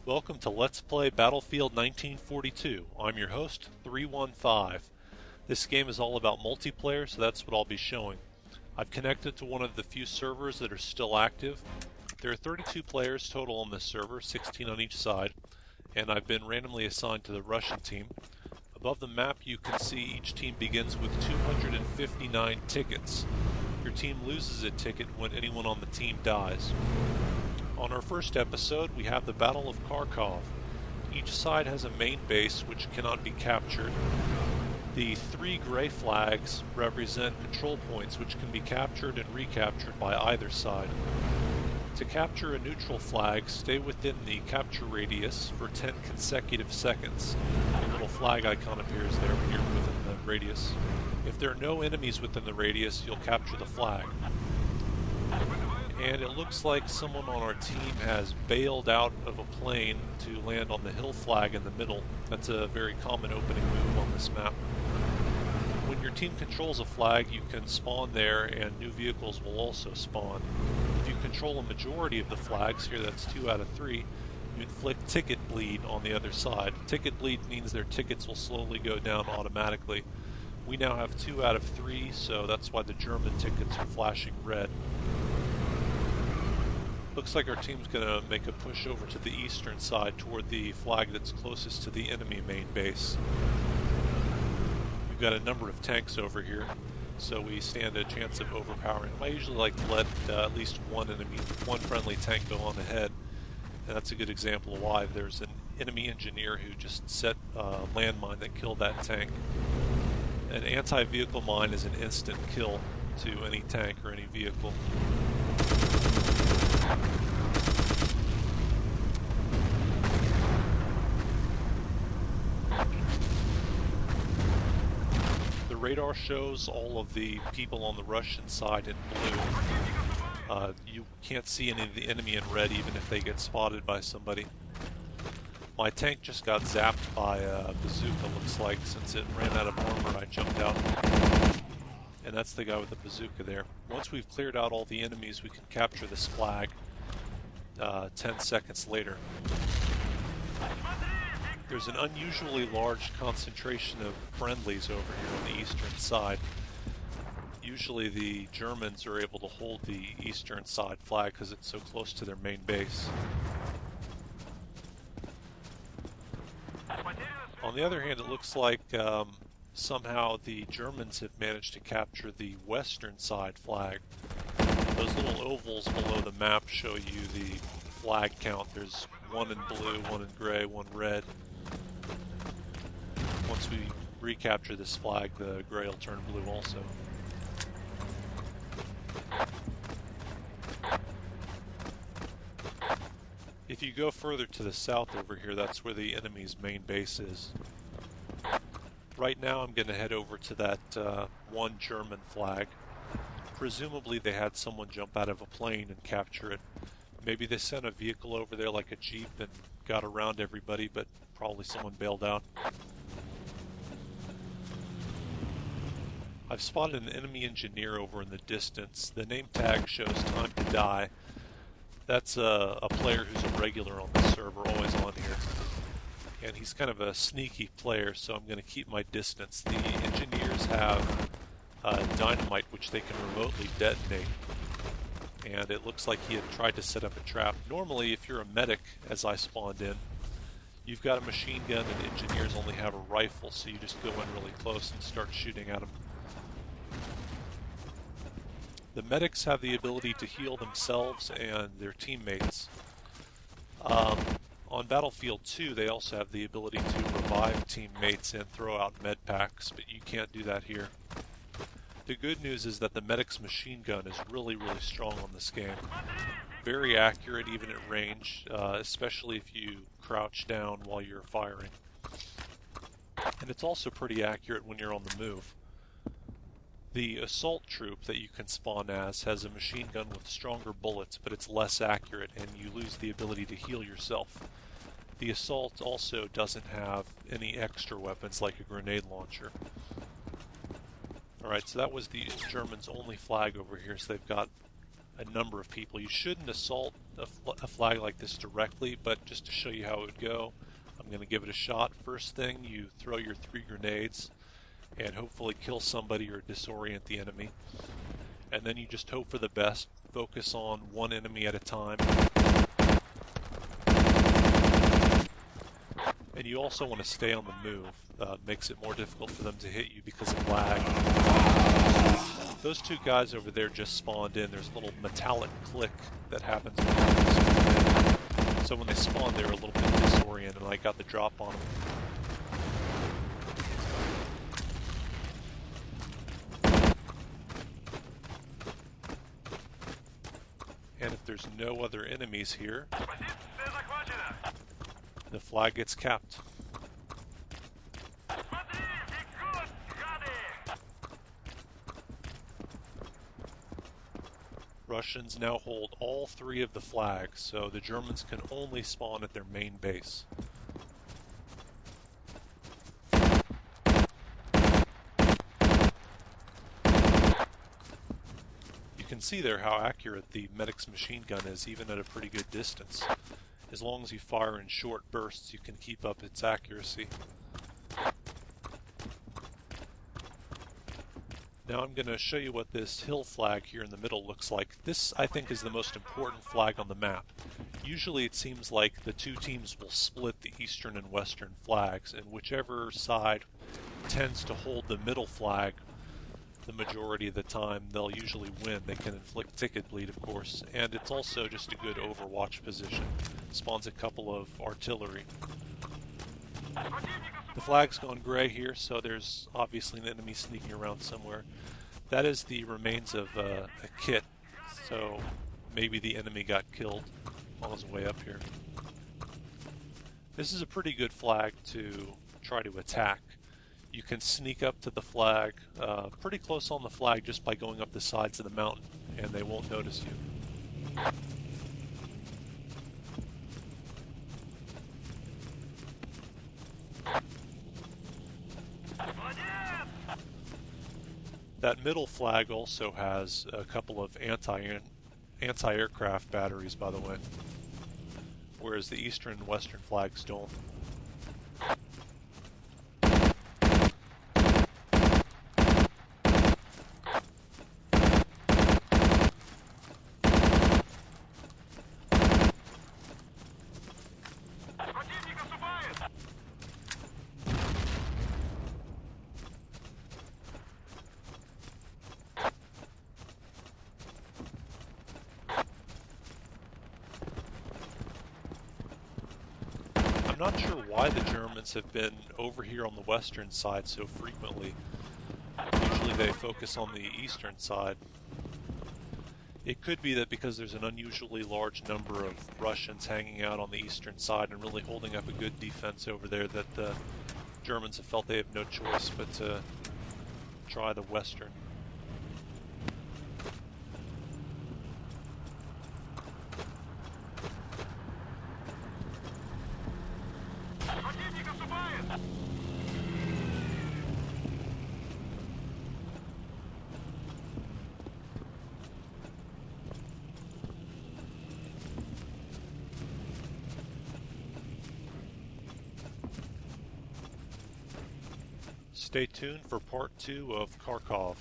Welcome to Let's Play Battlefield 1942. I'm your host, 315. This game is all about multiplayer, so that's what I'll be showing. I've connected to one of the few servers that are still active. There are 32 players total on this server, 16 on each side, and I've been randomly assigned to the Russian team. Above the map you can see each team begins with 259 tickets. Your team loses a ticket when anyone on the team dies. On our first episode, we have the Battle of Kharkov. Each side has a main base which cannot be captured. The three gray flags represent control points which can be captured and recaptured by either side. To capture a neutral flag, stay within the capture radius for 10 consecutive seconds. A little flag icon appears there when you're within the radius. If there are no enemies within the radius, you'll capture the flag. And it looks like someone on our team has bailed out of a plane to land on the hill flag in the middle. That's a very common opening move on this map. When your team controls a flag, you can spawn there and new vehicles will also spawn. If you control a majority of the flags, here that's 2 out of 3, you inflict ticket bleed on the other side. Ticket bleed means their tickets will slowly go down automatically. We now have 2 out of 3, so that's why the German tickets are flashing red. Looks like our team's going to make a push over to the eastern side toward the flag that's closest to the enemy main base. We've got a number of tanks over here, so we stand a chance of overpowering them. I usually like to let at least one friendly tank go on ahead, and that's a good example of why. There's an enemy engineer who just set a landmine that killed that tank. An anti-vehicle mine is an instant kill to any tank or any vehicle. The radar shows all of the people on the Russian side in blue. You can't see any of the enemy in red even if they get spotted by somebody. My tank just got zapped by a bazooka, looks like. Since it ran out of armor, I jumped out. And that's the guy with the bazooka there. Once we've cleared out all the enemies, we can capture this flag 10 seconds later. There's an unusually large concentration of friendlies over here on the eastern side. Usually the Germans are able to hold the eastern side flag because it's so close to their main base. On the other hand, it looks like somehow the Germans have managed to capture the western side flag. Those little ovals below the map show you the flag count. There's one in blue, one in gray, one red. Once we recapture this flag, the gray will turn blue also. If you go further to the south over here, that's where the enemy's main base is. Right now I'm going to head over to that one German flag. Presumably they had someone jump out of a plane and capture it. Maybe they sent a vehicle over there like a jeep and got around everybody, but probably someone bailed out. I've spotted an enemy engineer over in the distance. The name tag shows time to die. That's a player who's a regular on the server, always on here. And he's kind of a sneaky player, so I'm going to keep my distance. The engineers have dynamite which they can remotely detonate. And it looks like he had tried to set up a trap. Normally, if you're a medic, as I spawned in, you've got a machine gun and engineers only have a rifle, so you just go in really close and start shooting at them. The medics have the ability to heal themselves and their teammates. On Battlefield 2, they also have the ability to revive teammates and throw out med packs, but you can't do that here. The good news is that the medic's machine gun is really, really strong on this game. Very accurate even at range, especially if you crouch down while you're firing. And it's also pretty accurate when you're on the move. The assault troop that you can spawn as has a machine gun with stronger bullets, but it's less accurate and you lose the ability to heal yourself. The assault also doesn't have any extra weapons like a grenade launcher. Alright, so that was the Germans' only flag over here, so they've got a number of people. You shouldn't assault a flag like this directly, but just to show you how it would go, I'm going to give it a shot. First thing, you throw your 3 grenades and hopefully kill somebody or disorient the enemy. And then you just hope for the best. Focus on one enemy at a time. And you also want to stay on the move. Makes it more difficult for them to hit you because of lag. Those 2 guys over there just spawned in. There's a little metallic click that happens when they spawn in. So when they spawn, they're a little bit disoriented, and I got the drop on them. And if there's no other enemies here, the flag gets capped. Russians now hold all 3 of the flags, so the Germans can only spawn at their main base. You can see there how accurate the medic's machine gun is, even at a pretty good distance. As long as you fire in short bursts, you can keep up its accuracy. Now I'm going to show you what this hill flag here in the middle looks like. This, I think, is the most important flag on the map. Usually it seems like the 2 teams will split the eastern and western flags, and whichever side tends to hold the middle flag the majority of the time, they'll usually win. They can inflict ticket bleed, of course, and it's also just a good overwatch position. Spawns a couple of artillery. The flag's gone gray here, so there's obviously an enemy sneaking around somewhere. That is the remains of a kit, so maybe the enemy got killed on his way up here. This is a pretty good flag to try to attack. You can sneak up to the flag, pretty close on the flag, just by going up the sides of the mountain, and they won't notice you. That middle flag also has a couple of anti-aircraft batteries, by the way, whereas the eastern and western flags don't. I'm not sure why the Germans have been over here on the western side so frequently. Usually they focus on the eastern side. It could be that because there's an unusually large number of Russians hanging out on the eastern side and really holding up a good defense over there, that the Germans have felt they have no choice but to try the western. Stay tuned for part 2 of Kharkov.